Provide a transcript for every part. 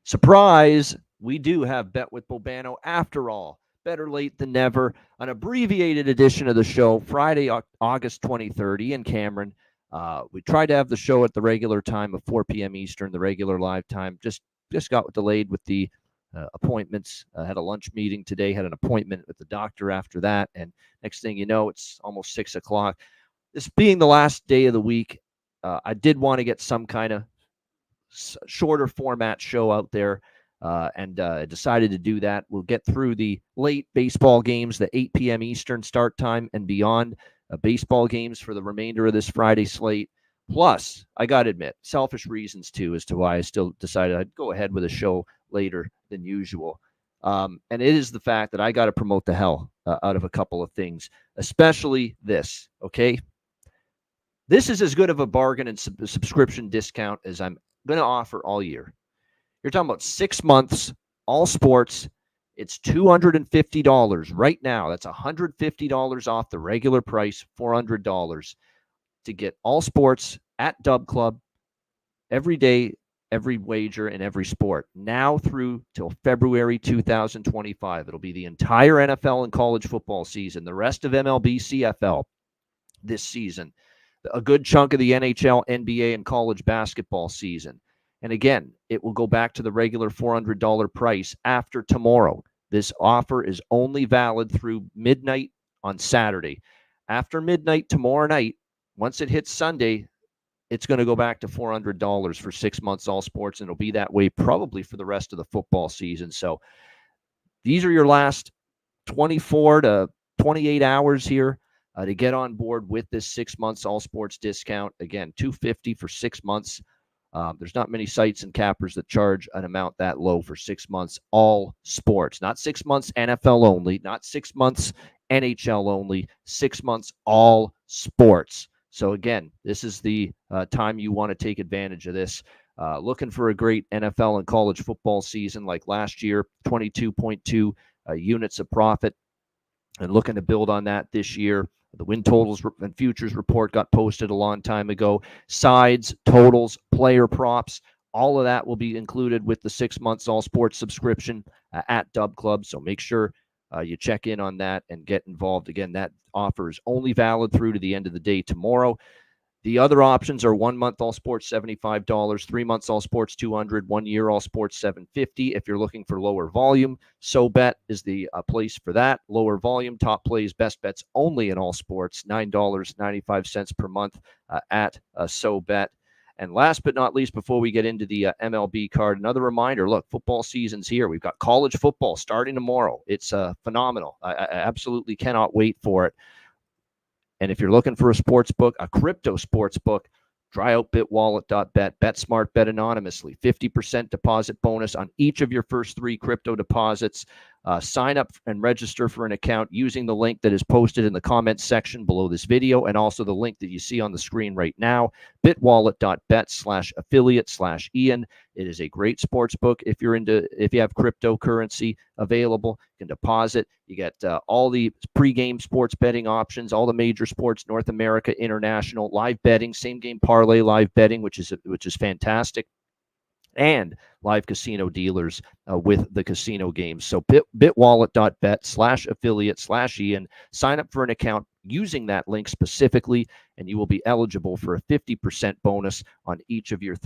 Surprise! We do have Bet with Bobano after all. Better late than never. An abbreviated edition of the show, Friday, August 23rd. Ian Cameron. We tried to have the show at the regular time of 4 p.m. Eastern, the regular live time. Just got delayed with the appointments. Had a lunch meeting today, had an appointment with the doctor after that. And next thing you know, it's almost 6 o'clock. This being the last day of the week, I did want to get some kind of shorter format show out there, and decided to do that. We'll get through the late baseball games, the 8 p.m. Eastern start time and beyond, baseball games for the remainder of this Friday slate. Plus, I got to admit, selfish reasons too as to why I still decided I'd go ahead with a show later than usual. And it is the fact that I got to promote the hell out of a couple of things, especially this, okay? This is as good of a bargain and subscription discount as I'm going to offer all year. You're talking about 6 months, all sports. It's $250 right now. That's $150 off the regular price, $400 to get all sports at Dub Club every day, every wager, and every sport. Now through till February 2025. It'll be the entire NFL and college football season, the rest of MLB, CFL this season, a good chunk of the NHL, NBA, and college basketball season. And again, it will go back to the regular $400 price after tomorrow. This offer is only valid through midnight on Saturday. After midnight tomorrow night, once it hits Sunday, it's going to go back to $400 for 6 months, all sports, and it'll be that way probably for the rest of the football season. So these are your last 24 to 28 hours here to get on board with this 6 months all sports discount. Again, $250 for 6 months. There's not many sites and cappers that charge an amount that low for 6 months, all sports. Not 6 months NFL only, not 6 months NHL only, 6 months all sports. So again, this is the time you want to take advantage of this. Looking for a great NFL and college football season like last year, 22.2 units of profit, and looking to build on that this year. The win totals and futures report got posted a long time ago. Sides, totals, player props, all of that will be included with the 6 months all sports subscription at Dub Club. So make sure you check in on that and get involved. Again, that offer is only valid through to the end of the day tomorrow. The other options are 1 month all sports, $75, 3 months all sports, $200, 1 year all sports, $750. If you're looking for lower volume, SoBet is the place for that. Lower volume, top plays, best bets only in all sports, $9.95 per month at SoBet. And last but not least, before we get into the MLB card, another reminder, look, football season's here. We've got college football starting tomorrow. It's phenomenal. I absolutely cannot wait for it. And if you're looking for a sports book, a crypto sports book, try out bitwallet.bet. Bet smart, bet anonymously. 50% deposit bonus on each of your first 3 crypto deposits. Sign up and register for an account using the link that is posted in the comments section below this video, and also the link that you see on the screen right now, bitwallet.bet/affiliate/Ian. It is a great sports book if you have cryptocurrency available. You can deposit. You get all the pregame sports betting options, all the major sports, North America, international, live betting, same game parlay live betting, which is fantastic, and live casino dealers with the casino games. So bitwallet.bet/affiliate/Ian. Sign up for an account using that link specifically, and you will be eligible for a 50% bonus on each of your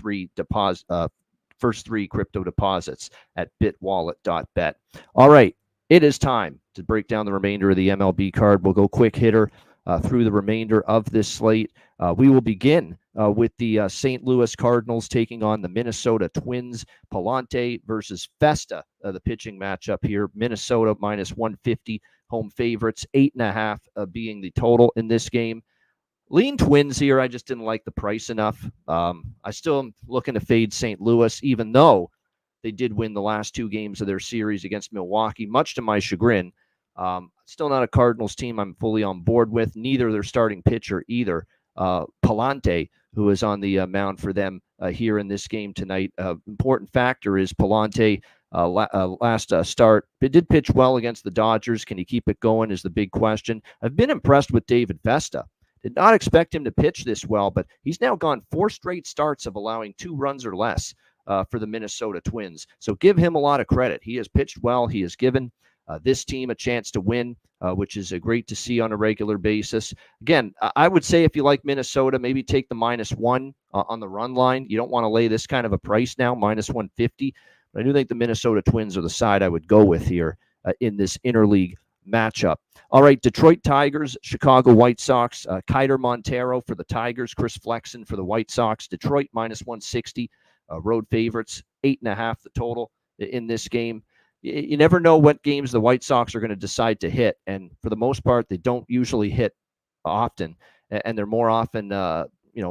first 3 crypto deposits at bitwallet.bet. All right, it is time to break down the remainder of the MLB card. We'll go quick hitter through the remainder of this slate. We will begin with the St. Louis Cardinals taking on the Minnesota Twins. Palante versus Festa, the pitching matchup here. Minnesota minus 150, home favorites, 8.5 being the total in this game. Lean Twins here. I just didn't like the price enough. I still am looking to fade St. Louis, even though they did win the last 2 games of their series against Milwaukee, much to my chagrin. Still not a Cardinals team I'm fully on board with, neither their starting pitcher either. Palante, who is on the mound for them here in this game tonight. Important factor is Palante last start. It did pitch well against the Dodgers. Can he keep it going is the big question. I've been impressed with David Festa. Did not expect him to pitch this well, but he's now gone 4 straight starts of allowing 2 runs or less. for the Minnesota Twins. So give him a lot of credit. He has pitched well. He has given this team a chance to win, which is great to see on a regular basis. Again, I would say if you like Minnesota, maybe take the -1 on the run line. You don't want to lay this kind of a price now, -150. But I do think the Minnesota Twins are the side I would go with here in this interleague matchup. All right, Detroit Tigers, Chicago White Sox, Kiter Montero for the Tigers, Chris Flexen for the White Sox. Detroit -160, road favorites, 8.5 the total in this game. You never know what games the White Sox are going to decide to hit, and for the most part, they don't usually hit often, and they're more often,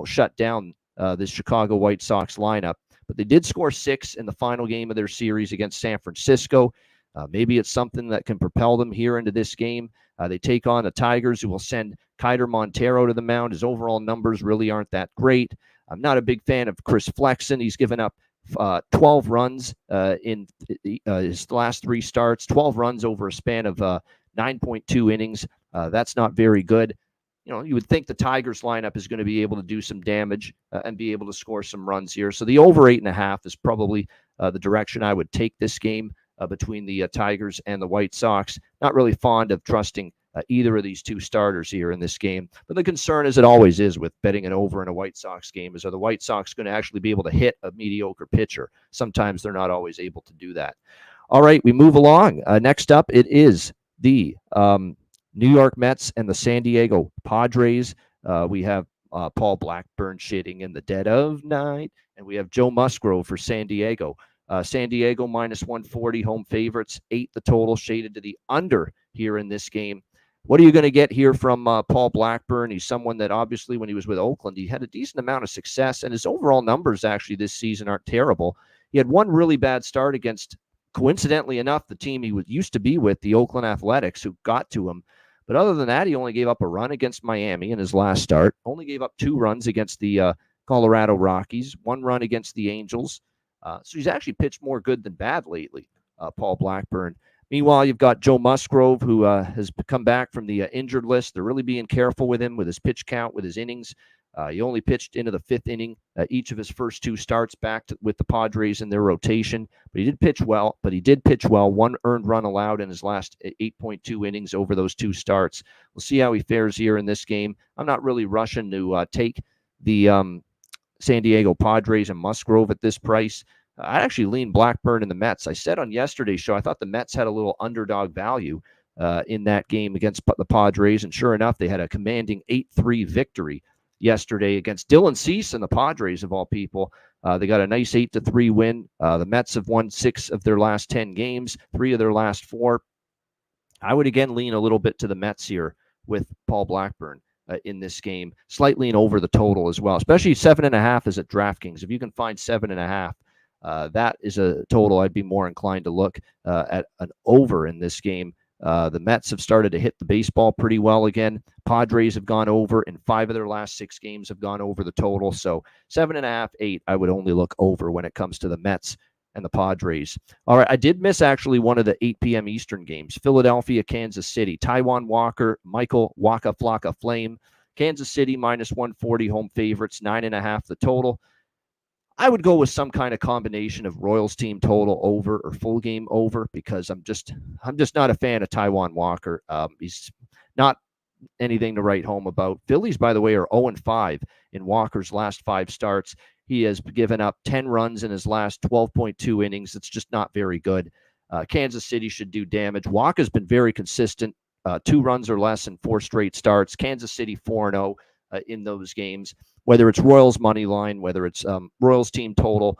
shut down this Chicago White Sox lineup. But they did score 6 in the final game of their series against San Francisco. Maybe it's something that can propel them here into this game. They take on the Tigers, who will send Kiter Montero to the mound. His overall numbers really aren't that great. I'm not a big fan of Chris Flexen. He's given up 12 runs in his last 3 starts, 12 runs over a span of 9.2 innings. That's not very good. You would think the Tigers lineup is going to be able to do some damage and be able to score some runs here. So the over 8.5 is probably the direction I would take this game between the Tigers and the White Sox. Not really fond of trusting either of these two starters here in this game. But the concern, as it always is with betting an over in a White Sox game, is are the White Sox going to actually be able to hit a mediocre pitcher? Sometimes they're not always able to do that. All right, we move along. Next up, it is the New York Mets and the San Diego Padres. We have Paul Blackburn shitting in the dead of night, and we have Joe Musgrove for San Diego. San Diego -140, home favorites, 8 the total, shaded to the under here in this game. What are you going to get here from Paul Blackburn? He's someone that obviously when he was with Oakland, he had a decent amount of success, and his overall numbers actually this season aren't terrible. He had one really bad start against, coincidentally enough, the team he used to be with, the Oakland Athletics, who got to him. But other than that, he only gave up a run against Miami in his last start, only gave up 2 runs against the Colorado Rockies, 1 run against the Angels. So he's actually pitched more good than bad lately, Paul Blackburn. Meanwhile, you've got Joe Musgrove, who has come back from the injured list. They're really being careful with him, with his pitch count, with his innings. He only pitched into the 5th inning each of his first 2 starts back with the Padres in their rotation. But he did pitch well. 1 earned run allowed in his last 8.2 innings over those 2 starts. We'll see how he fares here in this game. I'm not really rushing to take the San Diego Padres and Musgrove at this price. I actually lean Blackburn in the Mets. I said on yesterday's show I thought the Mets had a little underdog value in that game against the Padres, and sure enough, they had a commanding 8-3 victory yesterday against Dylan Cease and the Padres, of all people. They got a nice 8-3 win. The Mets have won 6 of their last 10 games, 3 of their last 4. I would again lean a little bit to the Mets here with Paul Blackburn in this game, slightly and over the total as well, especially 7.5 is at DraftKings. If you can find 7.5, that is a total I'd be more inclined to look at an over in this game. The Mets have started to hit the baseball pretty well again. Padres have gone over, and 5 of their last 6 games have gone over the total. So 7.5, 8, I would only look over when it comes to the Mets and the Padres. All right, I did miss actually one of the 8 p.m. Eastern games. Philadelphia, Kansas City. Taijuan Walker, Michael Waka Flocka Flame. Kansas City -140, home favorites, 9.5 the total. I would go with some kind of combination of Royals team total over or full game over, because I'm just not a fan of Taijuan Walker. He's not anything to write home about. Phillies, by the way, are 0-5 in Walker's last 5 starts. He has given up 10 runs in his last 12.2 innings. It's just not very good. Kansas City should do damage. Walker's been very consistent, 2 runs or less in 4 straight starts. Kansas City 4-0 in those games. Whether it's Royals money line, whether it's Royals team total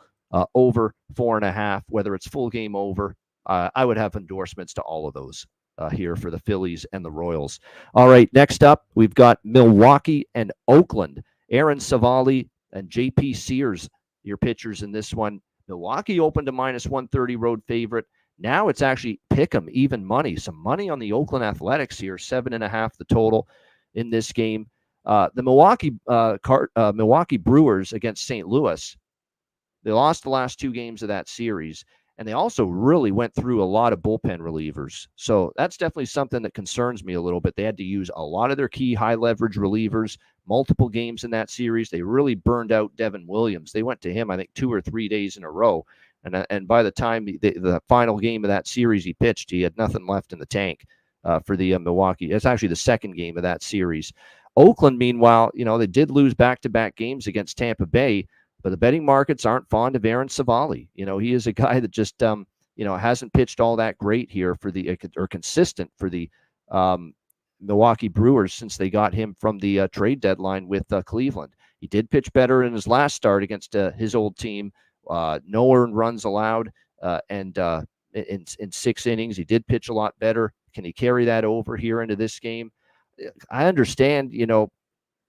over 4.5, whether it's full game over, I would have endorsements to all of those here for the Phillies and the Royals. All right, next up, we've got Milwaukee and Oakland. Aaron Savali and J.P. Sears, your pitchers in this one. Milwaukee opened to -130 road favorite. Now it's actually pick 'em, even money. Some money on the Oakland Athletics here, 7.5 the total in this game. The Milwaukee Brewers against St. Louis, they lost the last 2 games of that series, And they also really went through a lot of bullpen relievers. So that's definitely something that concerns me a little bit. They had to use a lot of their key high leverage relievers, multiple games in that series. They really burned out Devin Williams. They went to him, I think, 2 or 3 days in a row. And by the time the final game of that series he pitched, he had nothing left in the tank for the Milwaukee. It's actually the second game of that series. Oakland, meanwhile, they did lose back-to-back games against Tampa Bay, but the betting markets aren't fond of Aaron Savali. He is a guy that just, hasn't pitched all that great here or consistent for the Milwaukee Brewers since they got him from the trade deadline with Cleveland. He did pitch better in his last start against his old team. No earned runs allowed, and in 6 innings, he did pitch a lot better. Can he carry that over here into this game? I understand,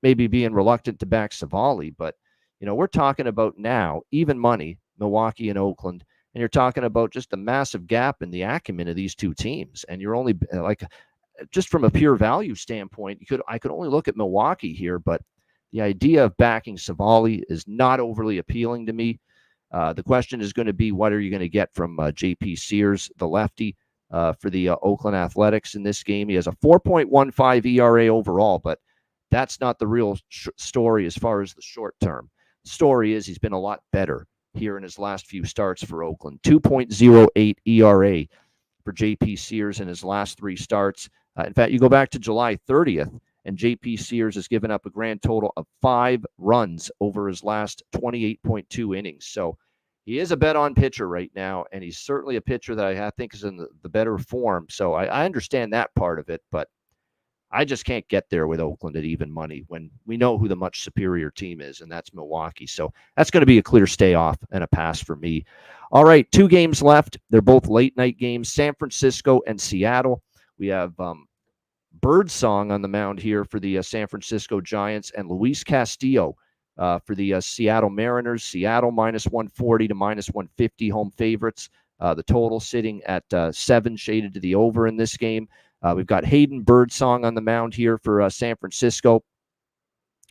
maybe being reluctant to back Savali, but we're talking about now even money, Milwaukee and Oakland, and you're talking about just a massive gap in the acumen of these two teams, and you're only just from a pure value standpoint, I could only look at Milwaukee here, but the idea of backing Savali is not overly appealing to me. The question is going to be, what are you going to get from J.P. Sears, the lefty, for the Oakland Athletics in this game? He has a 4.15 ERA overall, but that's not the real story as far as the short term. The story is he's been a lot better here in his last few starts for Oakland. 2.08 ERA for J.P. Sears in his last 3 starts. In fact, you go back to July 30th, and J.P. Sears has given up a grand total of 5 runs over his last 28.2 innings. So he is a bet-on pitcher right now, and he's certainly a pitcher that I think is in the better form. So I understand that part of it, but I just can't get there with Oakland at even money when we know who the much superior team is, and that's Milwaukee. So that's going to be a clear stay off and a pass for me. All right, 2 games left. They're both late-night games, San Francisco and Seattle. We have Birdsong on the mound here for the San Francisco Giants, and Luis Castillo for the Seattle Mariners. Seattle minus 140 to minus 150 home favorites. The total sitting at 7, shaded to the over in this game. We've got Hayden Birdsong on the mound here for San Francisco.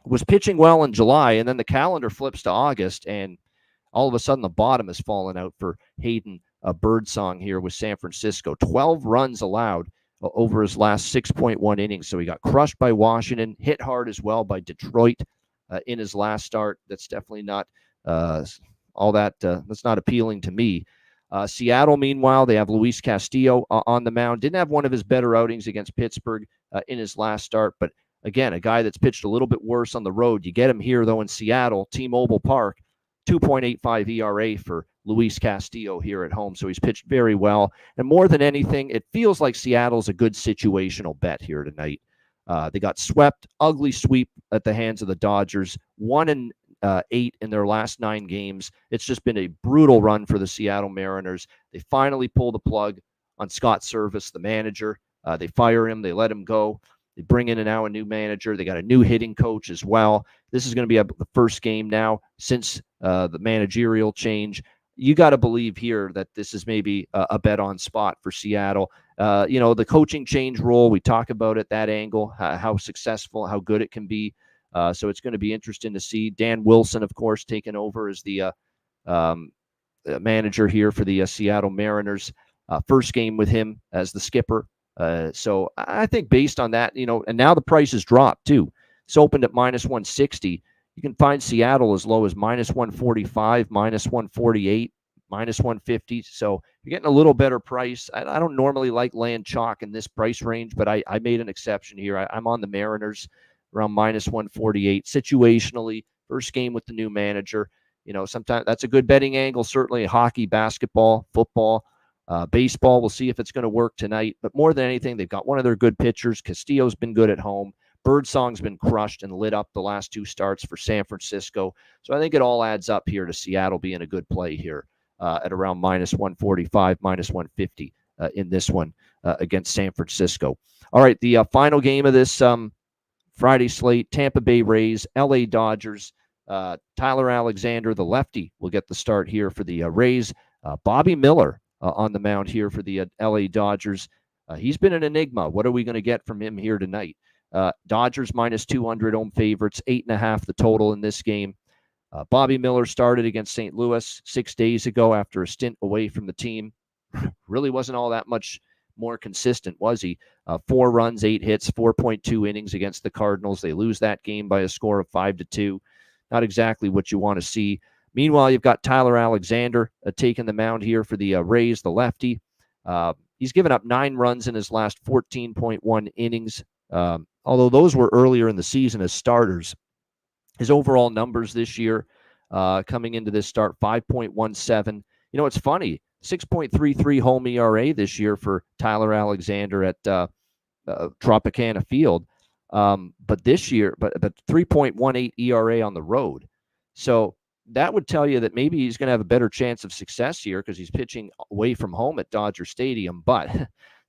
Was pitching well in July, and then the calendar flips to August, and all of a sudden the bottom has fallen out for Hayden Birdsong here with San Francisco. 12 runs allowed over his last 6.1 innings. So he got crushed by Washington, hit hard as well by Detroit in his last start. That's definitely not all that. That's not appealing to me. Seattle, meanwhile, they have Luis Castillo on the mound. Didn't have one of his better outings against Pittsburgh in his last start, but again, a guy that's pitched a little bit worse on the road. You get him here, though, in Seattle, T-Mobile Park, 2.85 ERA for Luis Castillo here at home. So he's pitched very well. And more than anything, it feels like Seattle's a good situational bet here tonight. They got swept, ugly sweep at the hands of the Dodgers, 1-8 in their last 9 games. It's just been a brutal run for the Seattle Mariners. They finally pull the plug on Scott Servais, the manager. They fire him. They let him go. They bring in now a new manager. They got a new hitting coach as well. This is going to be the first game now since the managerial change. You got to believe here that this is maybe a bet on spot for Seattle. The coaching change role, we talk about it, that angle, how successful, how good it can be. So it's going to be interesting to see. Dan Wilson, of course, taking over as the manager here for the Seattle Mariners. First game with him as the skipper. So I think based on that, and now the price has dropped too. It's opened at minus 160. You can find Seattle as low as minus 145, minus 148, minus 150. So you're getting a little better price. I don't normally like laying chalk in this price range, but I made an exception here. I'm on the Mariners around minus 148. Situationally, first game with the new manager. Sometimes that's a good betting angle, certainly hockey, basketball, football. Baseball, we'll see if it's going to work tonight. But more than anything, they've got one of their good pitchers. Castillo's been good at home. Birdsong's been crushed and lit up the last 2 starts for San Francisco. So I think it all adds up here to Seattle being a good play here at around minus 145, minus 150 in this one against San Francisco. All right, the final game of this Friday slate, Tampa Bay Rays, LA Dodgers. Tyler Alexander, the lefty, will get the start here for the Rays. Bobby Miller on the mound here for the LA Dodgers. He's been an enigma. What are we going to get from him here tonight? Dodgers minus 200 home favorites, 8.5 the total in this game. Bobby Miller started against St. Louis 6 days ago after a stint away from the team. Really wasn't all that much more consistent, was he? 4 runs, 8 hits, 4.2 innings against the Cardinals. They lose that game by a score of 5-2. Not exactly what you want to see. Meanwhile, you've got Tyler Alexander taking the mound here for the Rays, the lefty. He's given up 9 runs in his last 14.1 innings. Although those were earlier in the season as starters. His overall numbers this year coming into this start, 5.17. You know, it's funny, 6.33 home ERA this year for Tyler Alexander at Tropicana Field. But this year, but 3.18 ERA on the road. So that would tell you that maybe he's going to have a better chance of success here because he's pitching away from home at Dodger Stadium. But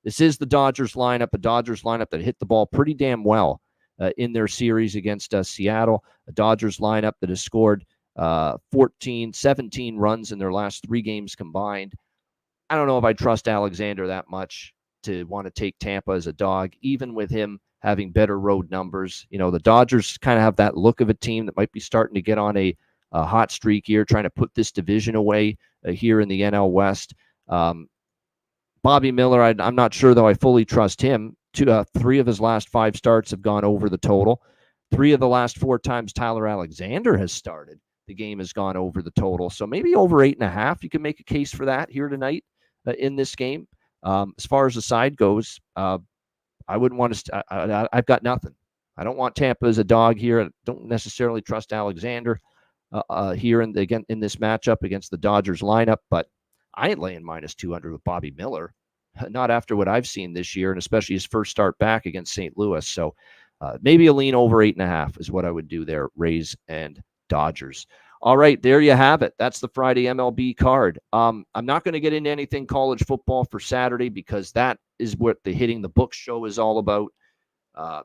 this is the Dodgers lineup, a Dodgers lineup that hit the ball pretty damn well in their series against Seattle, a Dodgers lineup that has scored 17 runs in their last 3 games combined. I don't know if I trust Alexander that much to want to take Tampa as a dog, even with him having better road numbers. You know, the Dodgers kind of have that look of a team that might be starting to get on a hot streak here, trying to put this division away here in the NL West. Bobby Miller, I'm not sure, though, I fully trust him. 3 of his last 5 starts have gone over the total. 3 of the last 4 times Tyler Alexander has started, the game has gone over the total. So maybe over 8.5. You can make a case for that here tonight in this game. As far as the side goes, I wouldn't want to. I've got nothing. I don't want Tampa as a dog here. I don't necessarily trust Alexander here in this matchup against the Dodgers lineup, but I ain't laying minus 200 with Bobby Miller. Not after what I've seen this year, and especially his first start back against St. Louis. So maybe a lean over 8.5 is what I would do there, Rays and Dodgers. All right, there you have it. That's the Friday MLB card. I'm not going to get into anything college football for Saturday because that is what the Hitting the Books show is all about.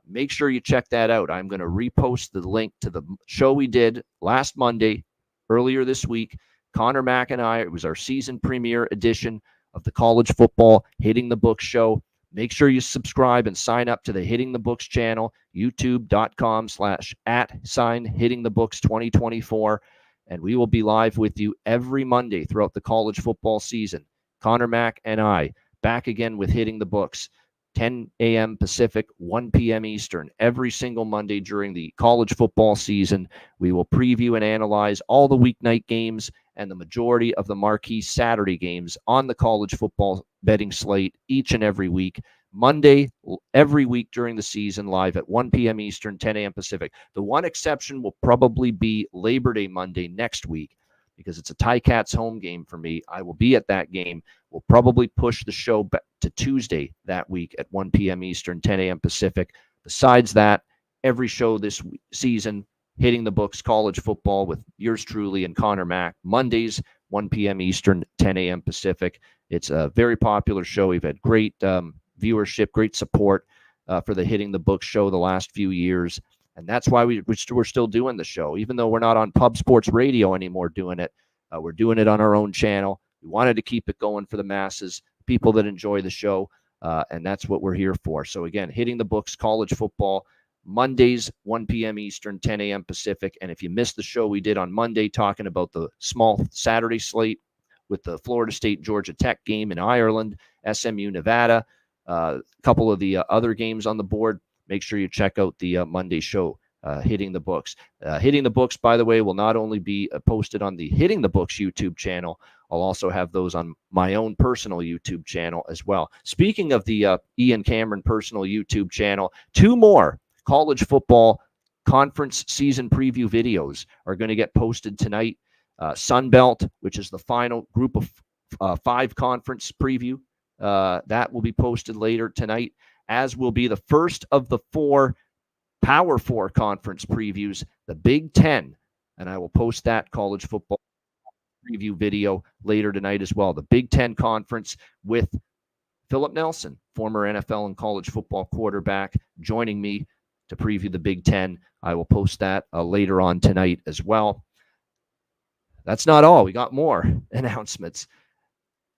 Make sure you check that out. I'm going to repost the link to the show we did last Monday, earlier this week. Connor Mack and I, it was our season premiere edition of the college football Hitting the Books show. Make sure you subscribe and sign up to the Hitting the Books channel, youtube.com/@HittingTheBooks2024. And we will be live with you every Monday throughout the college football season. Connor Mack and I back again with Hitting the Books, 10 a.m. Pacific, 1 p.m. Eastern, every single Monday during the college football season. We will preview and analyze all the weeknight games and the majority of the marquee Saturday games on the college football betting slate each and every week. Monday, every week during the season, live at 1 p.m. Eastern, 10 a.m. Pacific. The one exception will probably be Labor Day Monday next week because it's a Ticats home game for me. I will be at that game. We'll probably push the show back to Tuesday that week at 1 p.m. Eastern, 10 a.m. Pacific. Besides that, every show this season, Hitting the Books college football with yours truly and Connor Mack. Mondays, 1 p.m. Eastern, 10 a.m. Pacific. It's a very popular show. We've had great viewership, great support for the Hitting the Books show the last few years. And that's why we're still doing the show. Even though we're not on Pub Sports Radio anymore doing it, we're doing it on our own channel. We wanted to keep it going for the masses, people that enjoy the show, and that's what we're here for. So again, Hitting the Books college football, Mondays, 1 p.m. Eastern, 10 a.m. Pacific. And if you missed the show we did on Monday talking about the small Saturday slate with the Florida State Georgia Tech game in Ireland, SMU Nevada, a couple of the other games on the board, make sure you check out the Monday show, Hitting the Books. Hitting the Books, by the way, will not only be posted on the Hitting the Books YouTube channel, I'll also have those on my own personal YouTube channel as well. Speaking of the Ian Cameron personal YouTube channel, 2 more college football conference season preview videos are going to get posted tonight. Sun Belt, which is the final group of 5 conference preview, that will be posted later tonight, as will be the first of the 4 Power 4 conference previews, the Big Ten. And I will post that college football preview video later tonight as well. The Big Ten Conference with Philip Nelson, former NFL and college football quarterback, joining me to preview the Big Ten. I will post that later on tonight as well. That's not all. We got more announcements.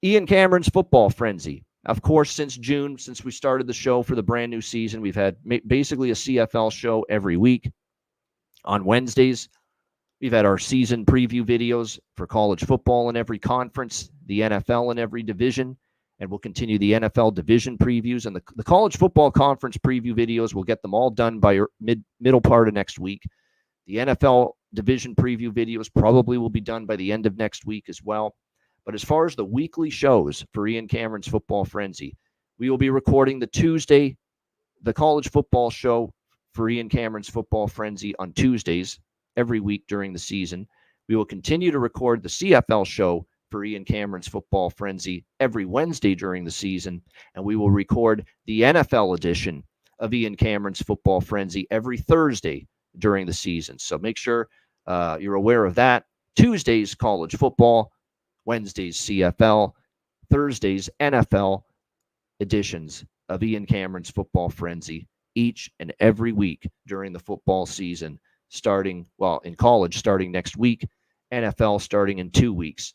Ian Cameron's Football Frenzy. Of course, since June, since we started the show for the brand new season, we've had basically a CFL show every week on Wednesdays. We've had our season preview videos for college football in every conference, the NFL in every division, and we'll continue the NFL division previews and the college football conference preview videos. We'll get them all done by middle part of next week. The NFL division preview videos probably will be done by the end of next week as well. But as far as the weekly shows for Ian Cameron's Football Frenzy, we will be recording the college football show for Ian Cameron's Football Frenzy on Tuesdays every week during the season. We will continue to record the CFL show for Ian Cameron's Football Frenzy every Wednesday during the season, and we will record the NFL edition of Ian Cameron's Football Frenzy every Thursday during the season. So make sure you're aware of that. Tuesdays, college football, Wednesdays, CFL, Thursdays, NFL editions of Ian Cameron's Football Frenzy each and every week during the football season, in college starting next week, NFL starting in 2 weeks,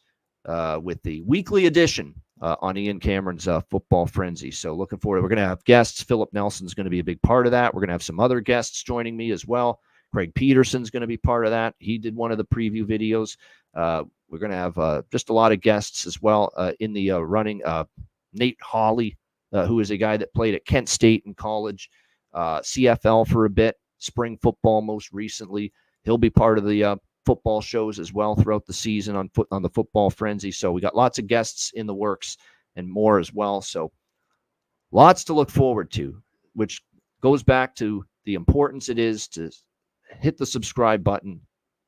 with the weekly edition on Ian Cameron's Football Frenzy. So looking forward. We're going to have guests. Philip Nelson's going to be a big part of that. We're going to have some other guests joining me as well. Craig Peterson's going to be part of that. He did one of the preview videos. We're going to have just a lot of guests as well in the running. Nate Hawley, who is a guy that played at Kent State in college, CFL for a bit, spring football most recently. He'll be part of the football shows as well throughout the season on the Football Frenzy. So we got lots of guests in the works and more as well. So lots to look forward to, which goes back to the importance it is to hit the subscribe button,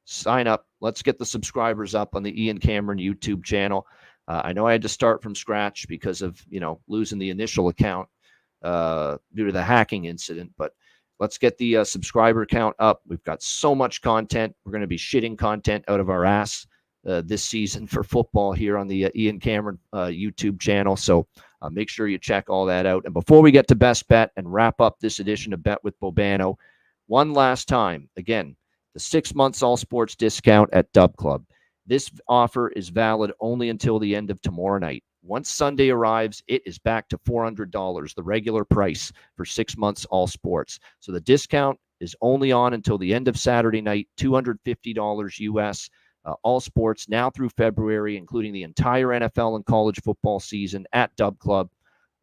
sign up. Let's get the subscribers up on the Ian Cameron YouTube channel. I know I had to start from scratch because of, losing the initial account due to the hacking incident, but let's get the subscriber count up. We've got so much content. We're going to be shitting content out of our ass this season for football here on the Ian Cameron YouTube channel. So make sure you check all that out. And before we get to Best Bet and wrap up this edition of Bet with Bobano, one last time, again, the 6 months all sports discount at Dub Club. This offer is valid only until the end of tomorrow night. Once Sunday arrives, it is back to $400, the regular price for 6 months all sports. So the discount is only on until the end of Saturday night, $250 US. All sports now through February, including the entire NFL and college football season at Dub Club.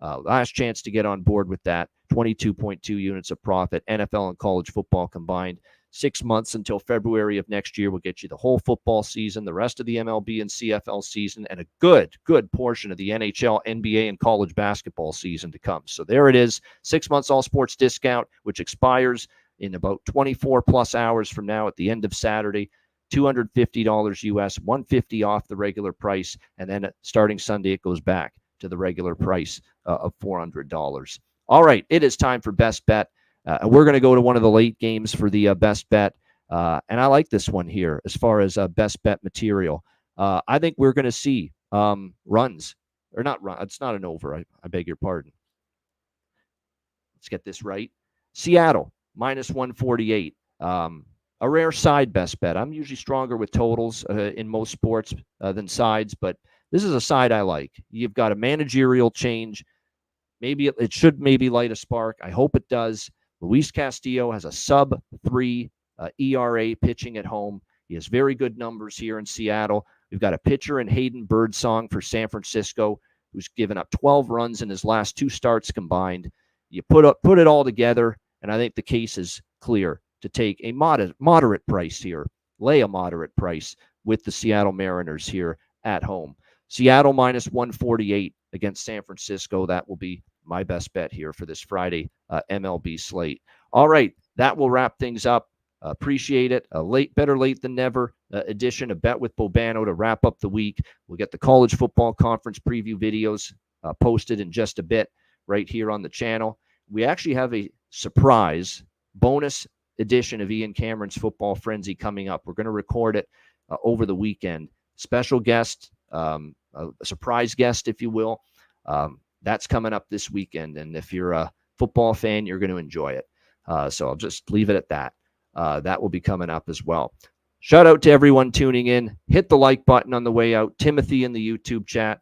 Last chance to get on board with that. 22.2 units of profit, NFL and college football combined. 6 months until February of next year will get you the whole football season, the rest of the MLB and CFL season, and a good portion of the NHL, NBA, and college basketball season to come. So there it is, 6 months all sports discount, which expires in about 24 plus hours from now at the end of Saturday. $250 US, $150 off the regular price, and then starting Sunday it goes back to the regular price of $400. All right, it is time for Best Bet. We're going to go to one of the late games for the Best Bet. And I like this one here as far as Best Bet material. I think we're going to see runs. Or not run. It's not an over. I beg your pardon. Let's get this right. Seattle, minus 148. A rare side Best Bet. I'm usually stronger with totals in most sports than sides, but this is a side I like. You've got a managerial change. Maybe it should light a spark. I hope it does. Luis Castillo has a sub-3 ERA pitching at home. He has very good numbers here in Seattle. We've got a pitcher in Hayden Birdsong for San Francisco, who's given up 12 runs in his last 2 starts combined. You put it all together, and I think the case is clear to take a moderate price here, lay a moderate price with the Seattle Mariners here at home. Seattle minus 148 against San Francisco. That will be my best bet here for this Friday MLB slate. All right, that will wrap things up. Appreciate it. Better late than never edition of Bet with Bobano to wrap up the week. We'll get the college football conference preview videos posted in just a bit right here on the channel. We actually have a surprise bonus edition of Ian Cameron's Football Frenzy coming up. We're going to record it over the weekend. Special guest, a surprise guest, if you will. That's coming up this weekend, and if you're a football fan, you're going to enjoy it. So I'll just leave it at that. That will be coming up as well. Shout out to everyone tuning in. Hit the like button on the way out. Timothy in the YouTube chat.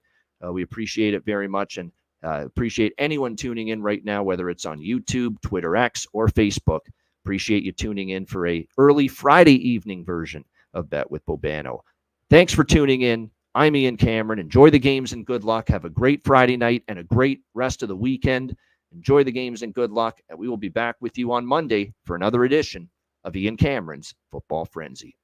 We appreciate it very much, and appreciate anyone tuning in right now, whether it's on YouTube, Twitter X, or Facebook. Appreciate you tuning in for a early Friday evening version of Bet with Bobano. Thanks for tuning in. I'm Ian Cameron. Enjoy the games and good luck. Have a great Friday night and a great rest of the weekend. Enjoy the games and good luck. And we will be back with you on Monday for another edition of Ian Cameron's Football Frenzy.